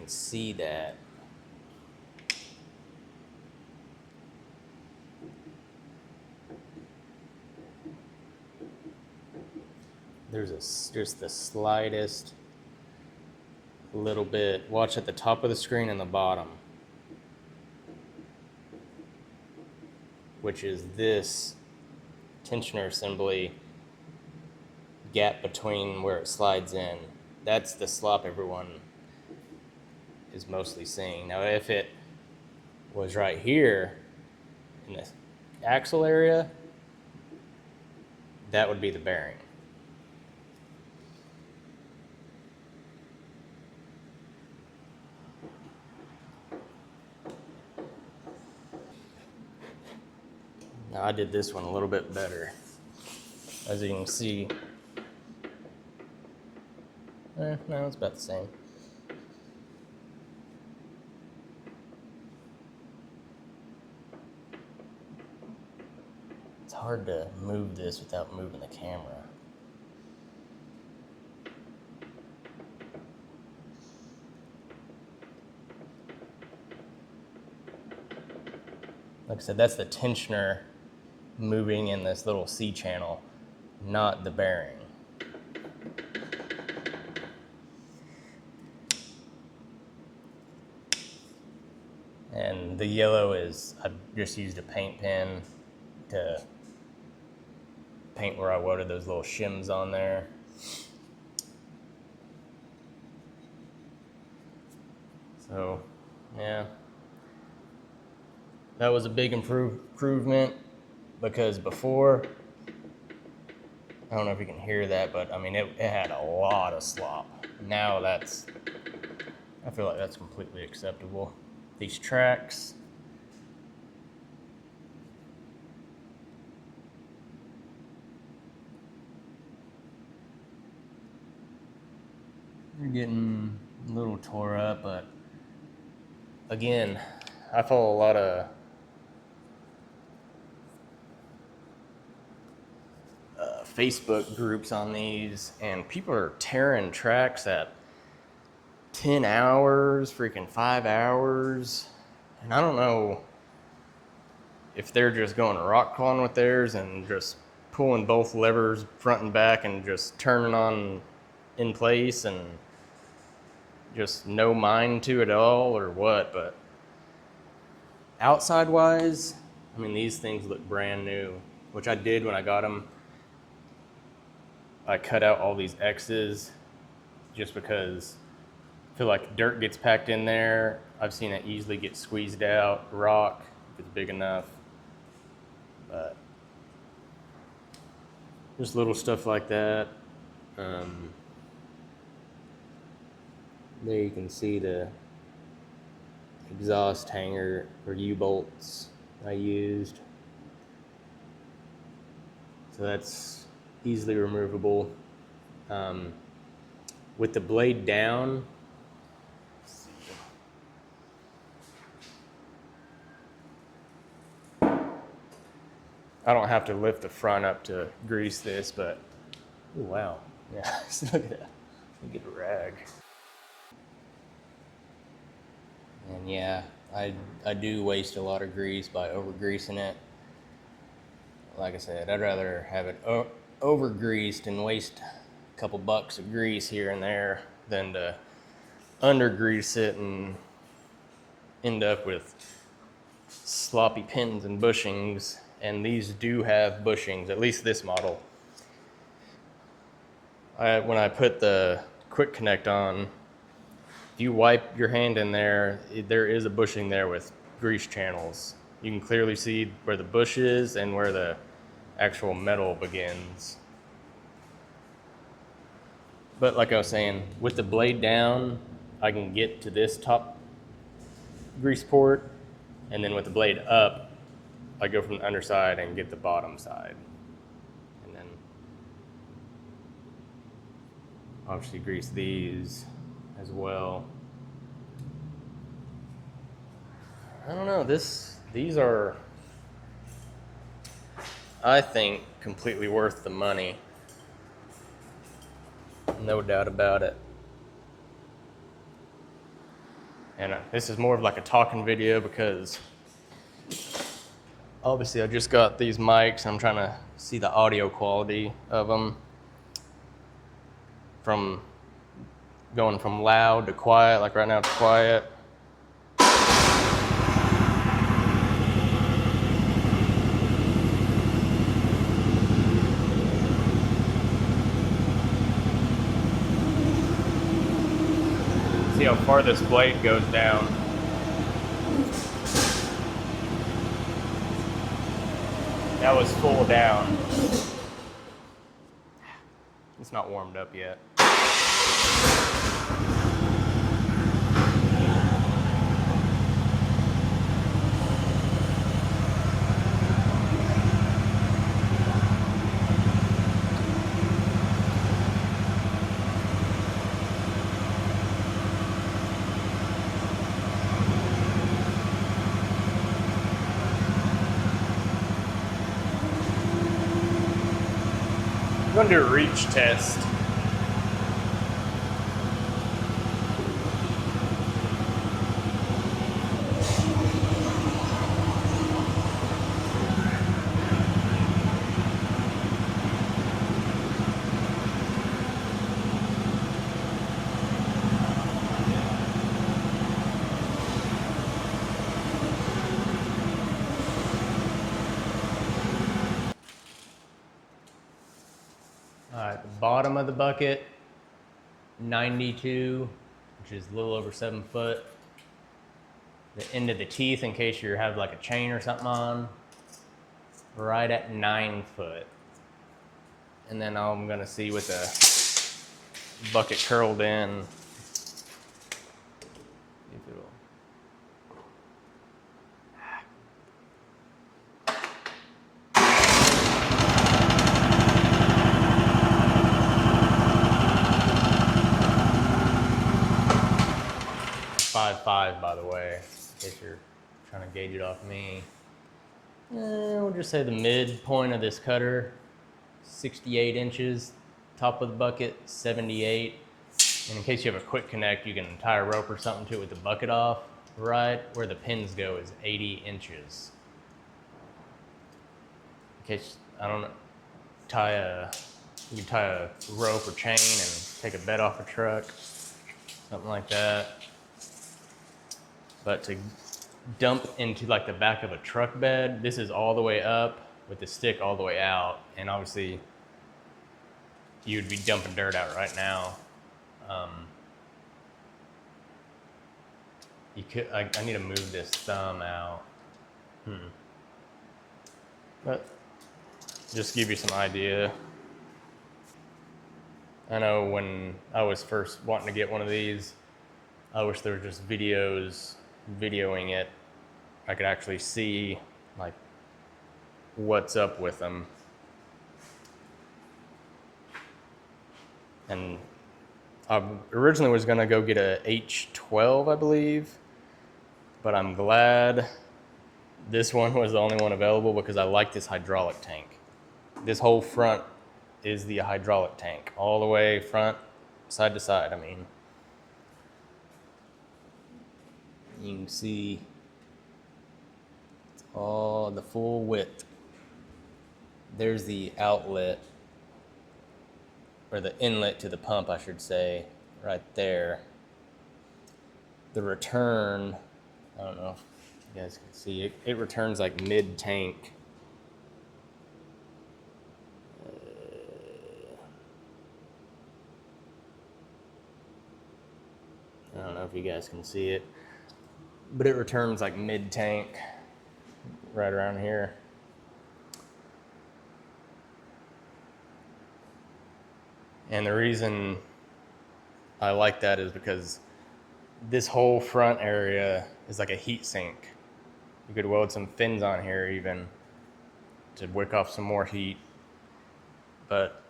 can see that. There's just the slightest little bit. Watch at the top of the screen and the bottom, which is this tensioner assembly gap between where it slides in. That's the slop everyone is mostly seeing. Now, if it was right here in the axle area, that would be the bearing. Now, I did this one a little bit better. As you can see, no, it's about the same. It's hard to move this without moving the camera. Like I said, that's the tensioner moving in this little C channel, not the bearing. And the yellow is, I just used a paint pen to paint where I welded those little shims on there. So, yeah. That was a big improvement, because before, I don't know if you can hear that, but I mean, it had a lot of slop. Now I feel like that's completely acceptable. These tracks, they're getting a little tore up, but again, I follow a lot of Facebook groups on these, and people are tearing tracks at 10 hours, freaking 5 hours. And I don't know if they're just going rock crawling with theirs and just pulling both levers front and back and just turning on in place and just no mind to it all, or what. But outside wise, I mean, these things look brand new, which I did when I got them. I cut out all these X's just because I feel like dirt gets packed in there. I've seen it easily get squeezed out, rock, if it's big enough. But just little stuff like that. There you can see the exhaust hanger or U-bolts I used. So that's easily removable. With the blade down, I don't have to lift the front up to grease this, but oh wow, yeah, look at that. Let me get a rag. And yeah, I do waste a lot of grease by over greasing it. Like I said, I'd rather have it over greased and waste a couple bucks of grease here and there than to under grease it and end up with sloppy pins and bushings. And these do have bushings, at least this model. When I put the quick connect on, if you wipe your hand in there, there is a bushing there with grease channels. You can clearly see where the bush is and where the actual metal begins. But like I was saying, with the blade down, I can get to this top grease port, and then with the blade up, I go from the underside and get the bottom side. And then obviously grease these as well. I don't know, these are, I think, completely worth the money. No doubt about it. And this is more of like a talking video because obviously I just got these mics and I'm trying to see the audio quality of them from going from loud to quiet. Like right now it's quiet. See how far this blade goes down. That was full down. It's not warmed up yet. I'm going to do a reach test. All right, the bottom of the bucket, 92, which is a little over 7 foot. The end of the teeth, in case you have like a chain or something on, right at 9 foot. And then I'm gonna see with the bucket curled in, if it'll. 5'5", by the way, in case you're trying to gauge it off me. We'll just say the midpoint of this cutter, 68 inches. Top of the bucket, 78. And in case you have a quick connect, you can tie a rope or something to it with the bucket off. Right where the pins go is 80 inches. In case, I don't know, you can tie a rope or chain and take a bed off a truck, something like that. But to dump into like the back of a truck bed, this is all the way up with the stick all the way out. And obviously you'd be dumping dirt out right now. You could, I need to move this thumb out. But just give you some idea. I know when I was first wanting to get one of these, I wish there were just videoing it. I could actually see like what's up with them. And I originally was gonna go get a H12, I believe, but I'm glad this one was the only one available because I like this hydraulic tank. This whole front is the hydraulic tank, all the way front, side to side. I mean, you can see all the full width. There's the outlet, or the inlet to the pump, I should say, right there. The return, I don't know if you guys can see it, it returns like mid-tank. I don't know if you guys can see it, but it returns like mid-tank, right around here. And the reason I like that is because this whole front area is like a heat sink. You could weld some fins on here even to wick off some more heat, but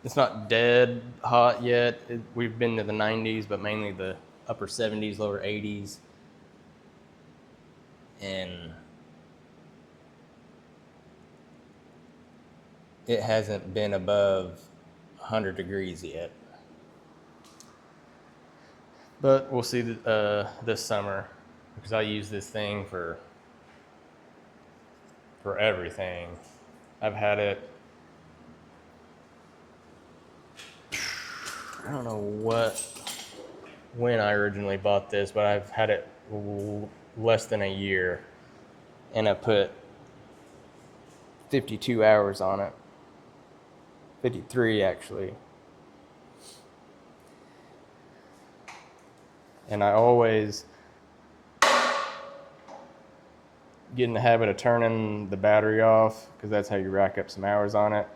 it's not dead hot yet. We've been to the 90s, but mainly the upper 70s, lower 80s. And it hasn't been above 100 degrees yet. But we'll see this summer, because I use this thing for everything. I've had it, I don't know when I originally bought this, but I've had it less than a year, and I put 52 hours on it. 53 actually. And I always get in the habit of turning the battery off, because that's how you rack up some hours on it.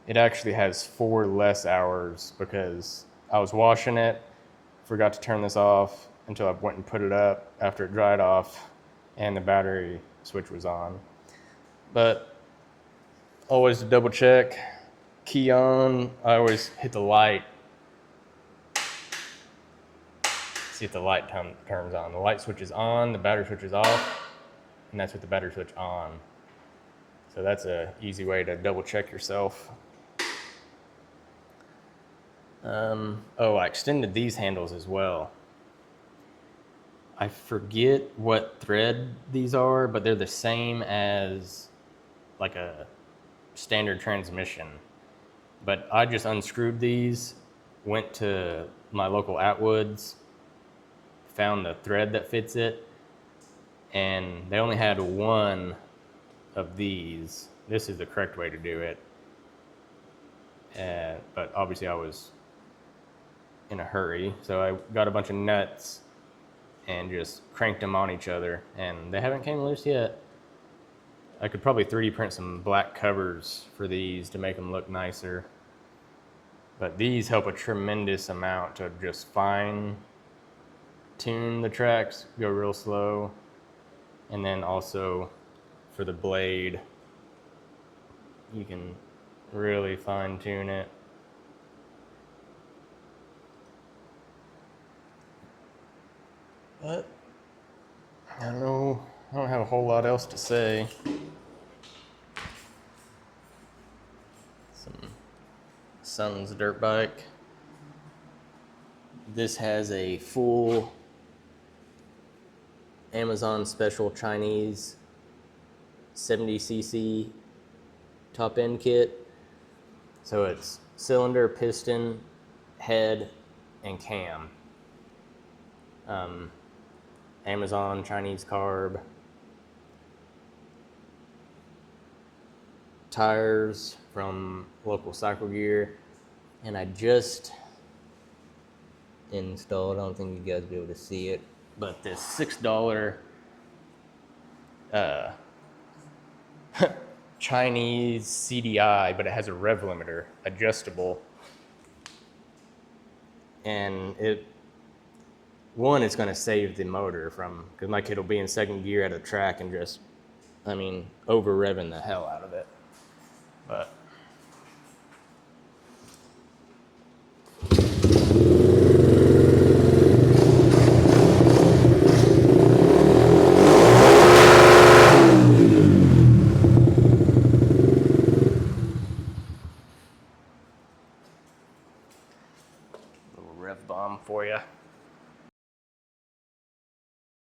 It actually has 4 less hours because I was washing it, forgot to turn this off until I went and put it up after it dried off, and the battery switch was on. But always to double check, key on, I always hit the light. See if the light turns on. The light switch is on, the battery switch is off, and that's with the battery switch on. So that's an easy way to double check yourself. I extended these handles as well. I forget what thread these are, but they're the same as like a standard transmission. But I just unscrewed these, went to my local Atwoods, found the thread that fits it, and they only had one of these. This is the correct way to do it. But obviously I was in a hurry, so I got a bunch of nuts and just cranked them on each other, and they haven't came loose yet. I could probably 3D print some black covers for these to make them look nicer, but these help a tremendous amount to just fine tune the tracks, go real slow, and then also for the blade, you can really fine tune it. But I don't know, I don't have a whole lot else to say. Some son's dirt bike. This has a full Amazon special Chinese 70cc top end kit. So it's cylinder, piston, head, and cam. Amazon Chinese carb. Tires from local Cycle Gear. And I just installed, I don't think you guys will be able to see it, but this $6 Chinese CDI, but it has a rev limiter, adjustable. And it's going to save the motor from, because my kid will be in second gear at a track and just, over revving the hell out of it. But